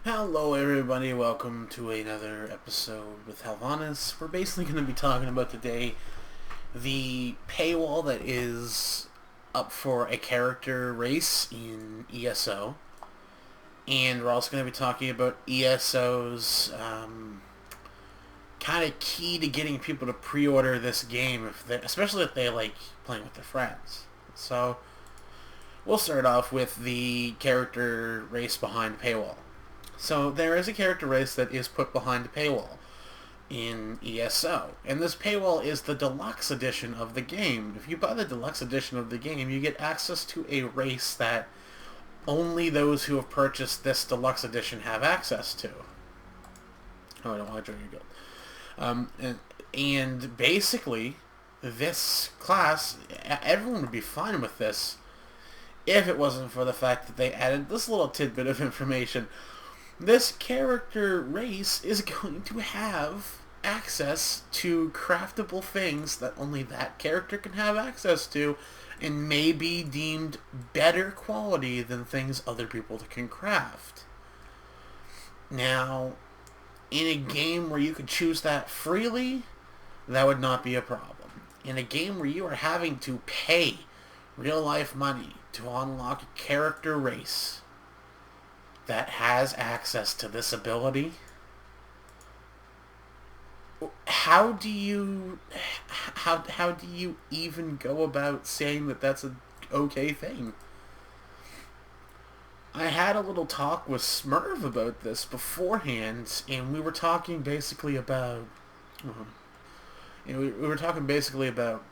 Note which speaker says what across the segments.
Speaker 1: Hello everybody, welcome to another episode with Halvonis. We're basically going to be talking about today the paywall that is up for a character race in ESO. And we're also going to be talking about ESO's kind of key to getting people to pre-order this game, especially if they like playing with their friends. So we'll start off with the character race behind paywall. So there is a character race that is put behind a paywall in ESO. And this paywall is the deluxe edition of the game. If you buy the deluxe edition of the game, you get access to a race that only those who have purchased this deluxe edition have access to. Oh, I don't want to join your guild. And basically, this class, everyone would be fine with this if it wasn't for the fact that they added this little tidbit of information. This character race is going to have access to craftable things that only that character can have access to and may be deemed better quality than things other people can craft. Now, in a game where you could choose that freely, that would not be a problem. In a game where you are having to pay real life money to unlock a character race that has access to this ability, how do you even go about saying that that's an okay thing? I had a little talk with Smurv about this beforehand, and we were talking basically about we were talking basically about,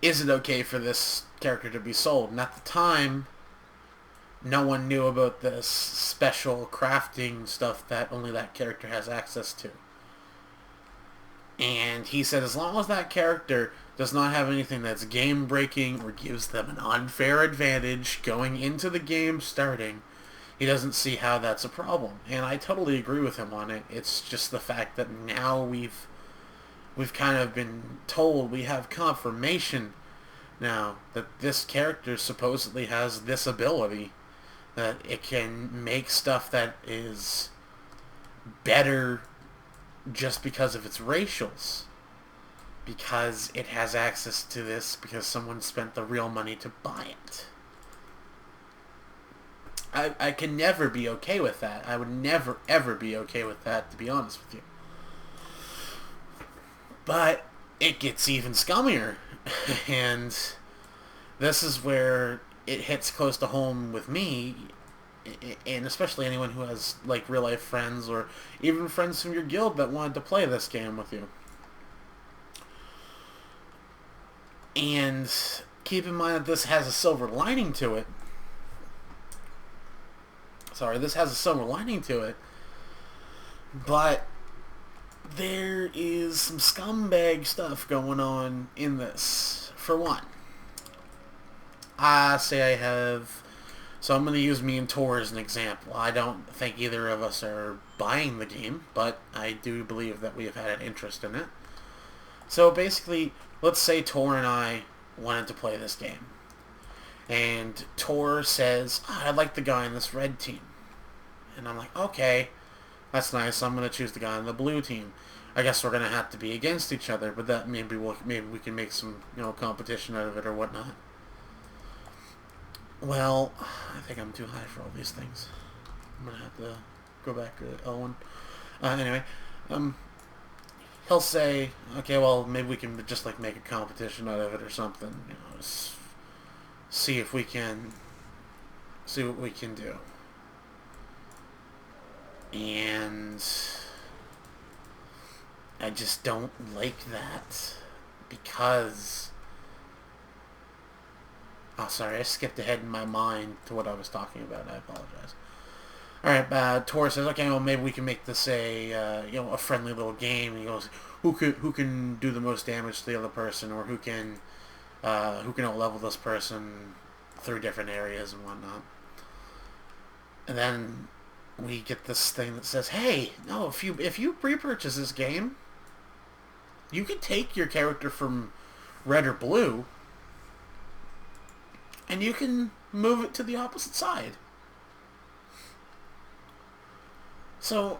Speaker 1: is it okay for this character to be sold? And at the time, no one knew about this special crafting stuff that only that character has access to. And he said as long as that character does not have anything that's game-breaking or gives them an unfair advantage going into the game starting, he doesn't see how that's a problem. And I totally agree with him on it. It's just the fact that now we've kind of been told, we have confirmation now that this character supposedly has this ability, that it can make stuff that is better just because of its racials. Because it has access to this because someone spent the real money to buy it. I can never be okay with that. I would never ever be okay with that, to be honest with you. But it gets even scummier. And this is where it hits close to home with me, and especially anyone who has like real life friends or even friends from your guild that wanted to play this game with you. And keep in mind that this has a silver lining to it. This has a silver lining to it, but there is some scumbag stuff going on in this. For one, so I'm going to use me and Tor as an example. I don't think either of us are buying the game, but I do believe that we have had an interest in it. So basically, let's say Tor and I wanted to play this game. And Tor says, I like the guy in this red team. And I'm like, okay, that's nice. I'm going to choose the guy in the blue team. I guess we're going to have to be against each other, but that maybe we can make some competition out of it or whatnot. Well, I think I'm too high for all these things. I'm going to have to go back to Owen. Anyway, he'll say, okay, well, maybe we can just like make a competition out of it or something. See what we can do. And I just don't like that because... Oh, sorry, I skipped ahead in my mind to what I was talking about. I apologize. Alright, Tor says, okay, well, maybe we can make this a friendly little game. He goes, who can do the most damage to the other person, or who can out-level this person through different areas and whatnot. And then we get this thing that says, hey, no, if you pre-purchase this game, you can take your character from red or blue and you can move it to the opposite side. So,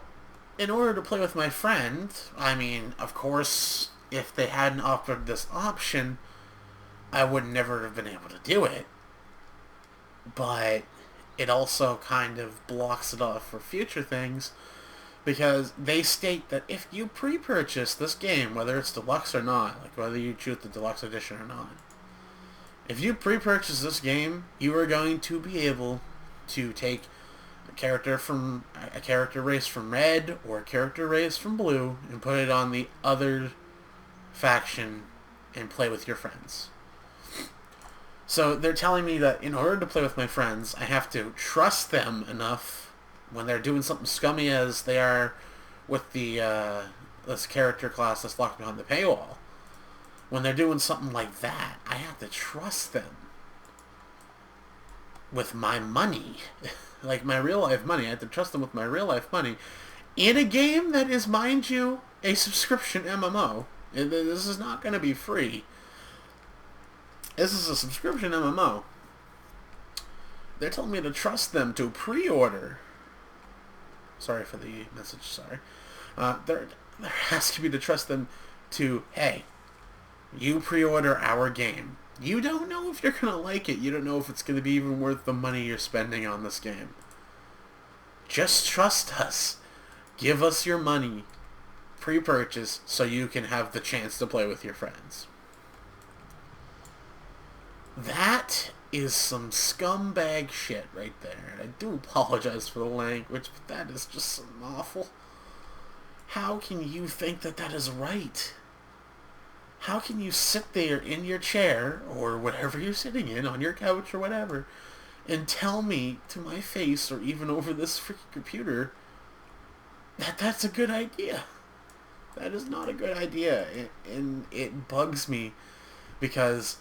Speaker 1: in order to play with my friend, I mean, of course, if they hadn't offered this option, I would never have been able to do it. But it also kind of blocks it off for future things, because they state that if you pre-purchase this game, whether it's deluxe or not, like whether you choose the deluxe edition or not, if you pre-purchase this game, you are going to be able to take a character race from red or a character race from blue and put it on the other faction and play with your friends. So they're telling me that in order to play with my friends, I have to trust them enough when they're doing something scummy as they are with the this character class that's locked behind the paywall. When they're doing something like that, I have to trust them with my money. Like my real life money. I have to trust them with my real life money in a game that is, mind you, a subscription MMO. This is not going to be free. This is a subscription MMO. They're telling me to trust them to pre-order. Sorry for the message, sorry. They're asking me to trust them to, hey, you pre-order our game. You don't know if you're going to like it. You don't know if it's going to be even worth the money you're spending on this game. Just trust us. Give us your money pre-purchase so you can have the chance to play with your friends. That is some scumbag shit right there. I do apologize for the language, but that is just some awful. How can you think that that is right? How can you sit there in your chair, or whatever you're sitting in, on your couch or whatever, and tell me to my face, or even over this freaking computer, that that's a good idea? That is not a good idea, and it bugs me, because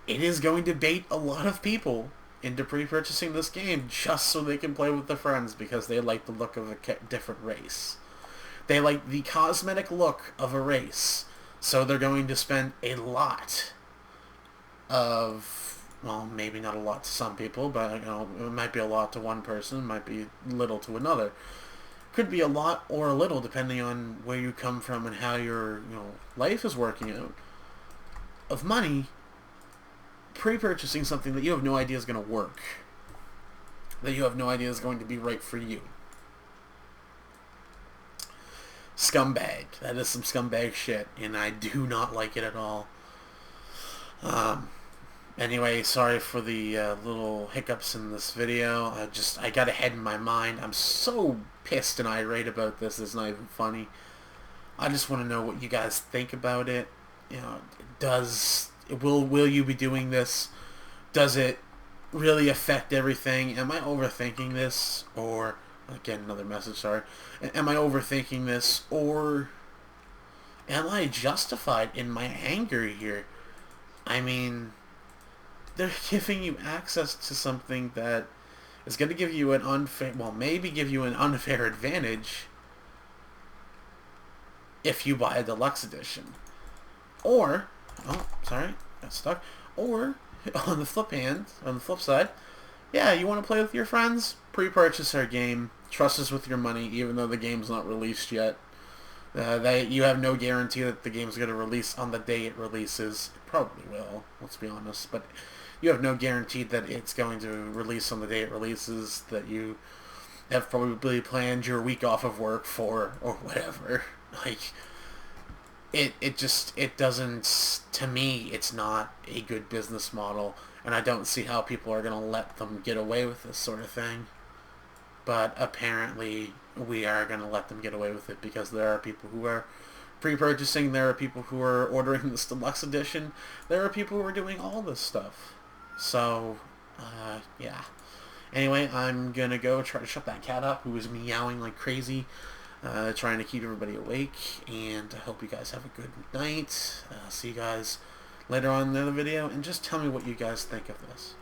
Speaker 1: it is going to bait a lot of people into pre-purchasing this game just so they can play with their friends because they like the look of a different race. They like the cosmetic look of a race. So they're going to spend a lot of, well, maybe not a lot to some people, but you know, it might be a lot to one person, might be little to another. Could be a lot or a little depending on where you come from and how your life is working out. Of money, pre-purchasing something that you have no idea is going to work, that you have no idea is going to be right for you. Scumbag. That is some scumbag shit, and I do not like it at all. Anyway, sorry for the little hiccups in this video. I got ahead in my mind. I'm so pissed and irate about this, it's not even funny. I just want to know what you guys think about it. You know, will you be doing this? Does it really affect everything? Am I overthinking this? Or, again, another message, sorry. Am I overthinking this? Or am I justified in my anger here? I mean, they're giving you access to something that is going to give you an unfair, well, maybe give you an unfair advantage if you buy a deluxe edition. Or, oh, sorry, got stuck. Or, on the flip side, yeah, you want to play with your friends? Pre-purchase our game. Trust us with your money, even though the game's not released yet. You have no guarantee that the game's going to release on the day it releases. It probably will, let's be honest. But you have no guarantee that it's going to release on the day it releases, that you have probably planned your week off of work for, or whatever. Like, it doesn't, to me, it's not a good business model, and I don't see how people are going to let them get away with this sort of thing. But apparently we are going to let them get away with it because there are people who are pre-purchasing, there are people who are ordering this deluxe edition, there are people who are doing all this stuff. So, yeah. Anyway, I'm going to go try to shut that cat up who is meowing like crazy, trying to keep everybody awake, and I hope you guys have a good night. See you guys later on in the video, and just tell me what you guys think of this.